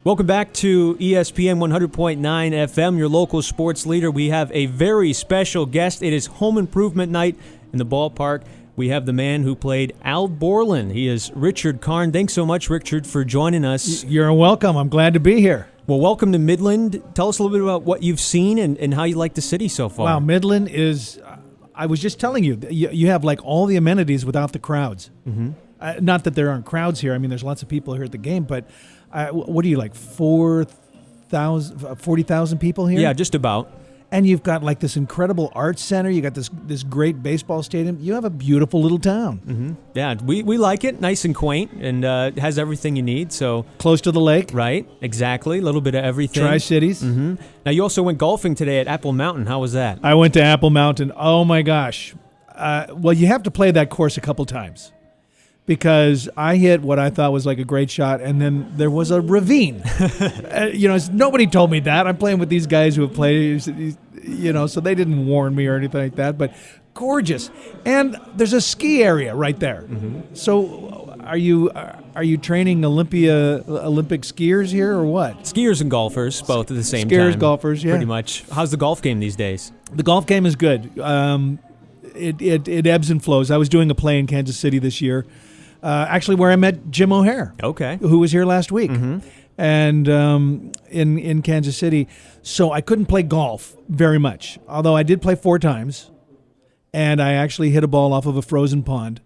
Welcome back to ESPN 100.9 FM, your local sports leader. We have a very special guest. It is home improvement night in the ballpark. We have the man who played Al Borland. He is Richard Karn. Thanks so much, Richard, for joining us. You're welcome. I'm glad to be here. Well, welcome to Midland. Tell us a little bit about what you've seen and how you like the city so far. Wow, Midland is, I was just telling you, you have like all the amenities without the crowds. Mm-hmm. Not that there aren't crowds here. I mean, there's lots of people here at the game, but what are you, like 40,000 people here? Yeah, just about. And you've got like this incredible arts center. You got this great baseball stadium. You have a beautiful little town. Mm-hmm. Yeah, we like it. Nice and quaint, and it has everything you need. So close to the lake. Right, exactly. A little bit of everything. Tri-Cities. Mm-hmm. Now, you also went golfing today at Apple Mountain. How was that? I went to Apple Mountain. Oh, my gosh. Well, you have to play that course a couple times, because I hit what I thought was like a great shot, and then there was a ravine. Nobody told me that. I'm playing with these guys who have played, so they didn't warn me or anything like that. But gorgeous, and there's a ski area right there. Mm-hmm. So, are you training Olympic skiers here or what? Skiers and golfers, both at the same time. Skiers, golfers, yeah. Pretty much. How's the golf game these days? The golf game is good. It ebbs and flows. I was doing a play in Kansas City this year. Actually, where I met Jim O'Hare, who was here last week, and in Kansas City. So I couldn't play golf very much, although I did play 4 times, and I actually hit a ball off of a frozen pond.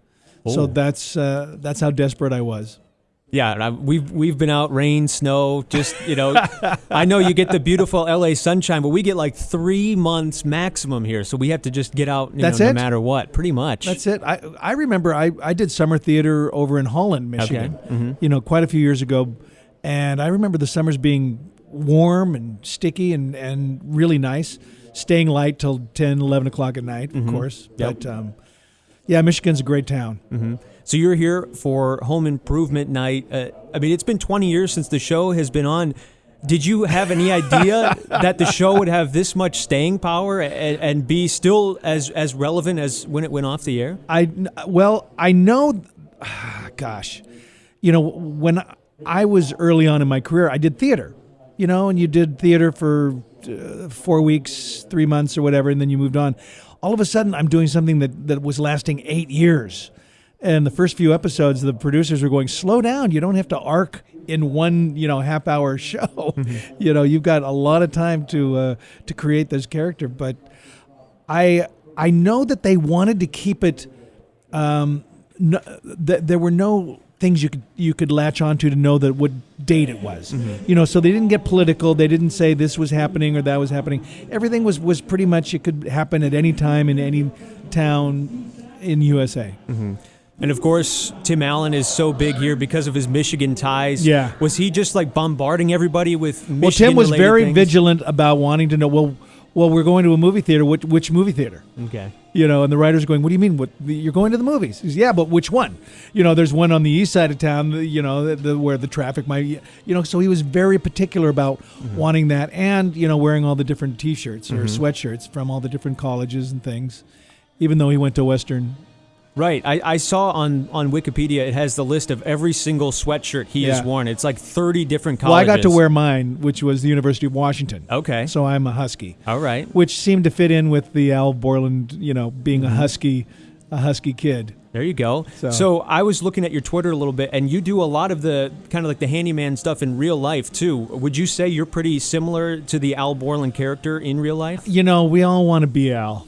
Oh. So that's how desperate I was. Yeah, we've been out, rain, snow, just, I know you get the beautiful LA sunshine, but we get like 3 months maximum here, so we have to just get out no matter what, pretty much. That's it. I remember I did summer theater over in Holland, Michigan, quite a few years ago, and I remember the summers being warm and sticky and really nice, staying light till 10, 11 o'clock at night, of course. Yep. But, Michigan's a great town. Mm-hmm. So you're here for home improvement night. It's been 20 years since the show has been on. Did you have any idea that the show would have this much staying power and be still as relevant as when it went off the air? I know, gosh, when I was early on in my career, I did theater, and you did theater for 4 weeks, 3 months or whatever, and then you moved on. All of a sudden, I'm doing something that was lasting 8 years. And the first few episodes, the producers were going, slow down. You don't have to arc in one, half-hour show. Mm-hmm. You've got a lot of time to create this character. But I know that they wanted to keep it. There were no things you could latch onto to know that what date it was. Mm-hmm. So they didn't get political. They didn't say this was happening or that was happening. Everything was pretty much, it could happen at any time in any town in USA. Mm-hmm. And, of course, Tim Allen is so big here because of his Michigan ties. Yeah. Was he just, bombarding everybody with Michigan-related Well, Tim was very things? vigilant about wanting to know, well, we're going to a movie theater. Which movie theater? Okay. And the writers are going, what do you mean? You're going to the movies? He says, yeah, but which one? There's one on the east side of town, where the traffic might, so he was very particular about wanting that and, wearing all the different T-shirts or sweatshirts from all the different colleges and things, even though he went to Western. Right. I saw on Wikipedia, it has the list of every single sweatshirt he has worn. It's like 30 different colleges. Well, I got to wear mine, which was the University of Washington. Okay. So I'm a Husky. All right. Which seemed to fit in with the Al Borland, being a Husky kid. There you go. So I was looking at your Twitter a little bit, and you do a lot of the kind of like the handyman stuff in real life, too. Would you say you're pretty similar to the Al Borland character in real life? We all want to be Al.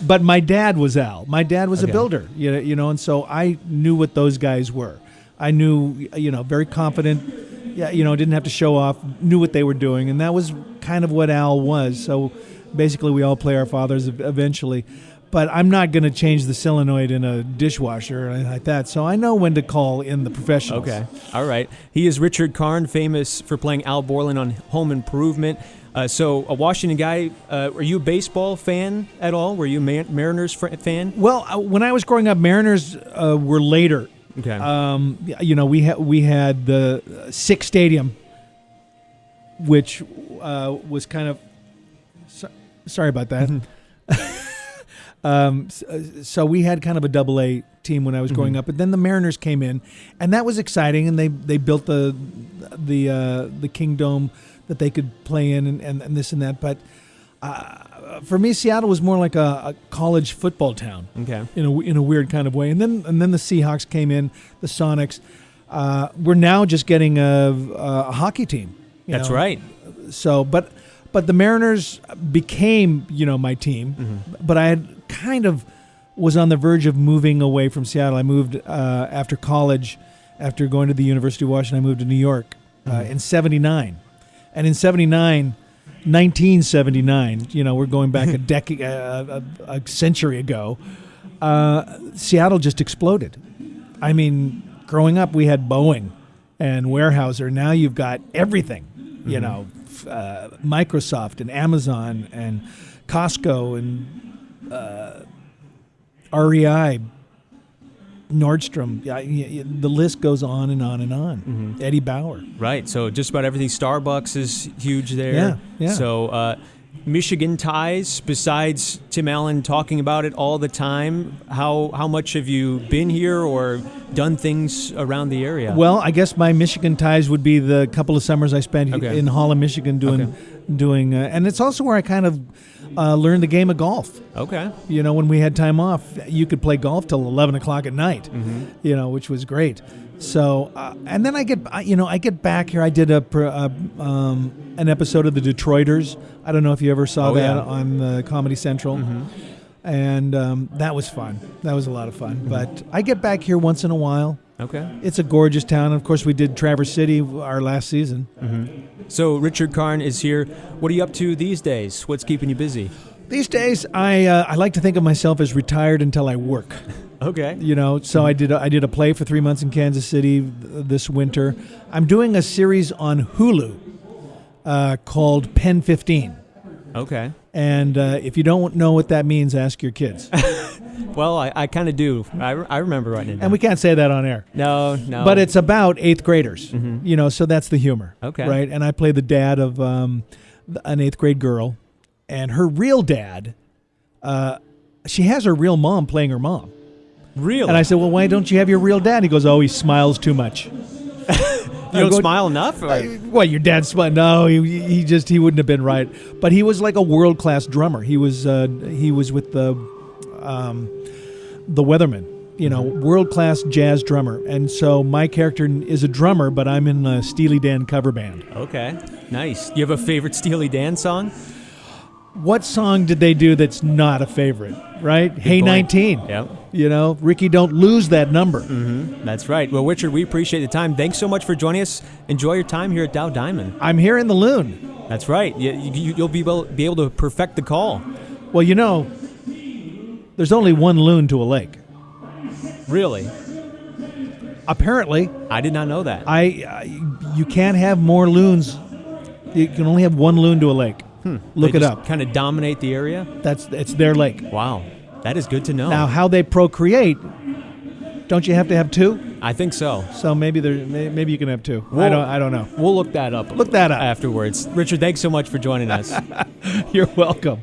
But my dad was Al. My dad was a builder, and so I knew what those guys were. I knew, very confident, didn't have to show off, knew what they were doing, and that was kind of what Al was. So basically we all play our fathers eventually. But I'm not going to change the solenoid in a dishwasher or anything like that, so I know when to call in the professionals. Okay, all right. He is Richard Karn, famous for playing Al Borland on Home Improvement. So a Washington guy, are you a baseball fan at all? Were you a Mariners fan? Well, when I was growing up, Mariners were later. Okay. We had the Sick Stadium, which was kind of sorry about that. So we had kind of a double-A team when I was growing up. But then the Mariners came in, and that was exciting. And they built the Kingdome that they could play in, and this and that. But for me, Seattle was more like a college football town. Okay. In a weird kind of way. And then the Seahawks came in, the Sonics. We're now just getting a hockey team. That's right. So, but the Mariners became, my team. But I had kind of was on the verge of moving away from Seattle. I moved after college, after going to the University of Washington. I moved to New York in '79, and in 1979, we're going back a decade, a century ago. Seattle just exploded. I mean, growing up, we had Boeing and Weyerhaeuser. Now you've got everything. Microsoft and Amazon and Costco and REI, Nordstrom. The list goes on and on and on. Eddie Bauer. Right. So just about everything. Starbucks is huge there. Yeah. So Michigan ties, besides Tim Allen talking about it all the time, how much have you been here or done things around the area? Well, I guess my Michigan ties would be the couple of summers I spent in Holland, Michigan doing and it's also where I kind of learned the game of golf. Okay. When we had time off, you could play golf till 11 o'clock at night, which was great. So, and then I get back here. I did an episode of the Detroiters. I don't know if you ever saw that on Comedy Central. And that was fun. That was a lot of fun. But I get back here once in a while. Okay. It's a gorgeous town. Of course, we did Traverse City our last season. So Richard Karn is here. What are you up to these days? What's keeping you busy? These days, I like to think of myself as retired until I work. Okay. So I did a play for 3 months in Kansas City this winter. I'm doing a series on Hulu called Pen 15. Okay. And if you don't know what that means, ask your kids. Well, I kind of do. I remember writing it down. And we can't say that on air. No. But it's about 8th graders, so that's the humor. Okay. Right? And I play the dad of an 8th grade girl. And her real dad, she has her real mom playing her mom. Really? And I said, well, why don't you have your real dad? He goes, he smiles too much. You don't smile enough? Well, your dad smiled. No, he wouldn't have been right. But he was like a world-class drummer. He was with the Weathermen, world-class jazz drummer. And so my character is a drummer, but I'm in a Steely Dan cover band. Okay, nice. You have a favorite Steely Dan song? What song did they do that's not a favorite, right? Hey 19. Yep. Ricky, don't lose that number. That's right. Well, Richard, we appreciate the time. Thanks so much for joining us. Enjoy your time here at Dow Diamond. I'm here in the loon. That's right. You'll be able to perfect the call. Well, there's only one loon to a lake. Really? Apparently. I did not know that. You can't have more loons. You can only have one loon to a lake. Look it up. Kind of dominate the area? It's their lake. Wow. That is good to know. Now, how they procreate, don't you have to have two? I think so. So maybe you can have two. I don't know. We'll look that up. Look that up afterwards. Richard, thanks so much for joining us. You're welcome.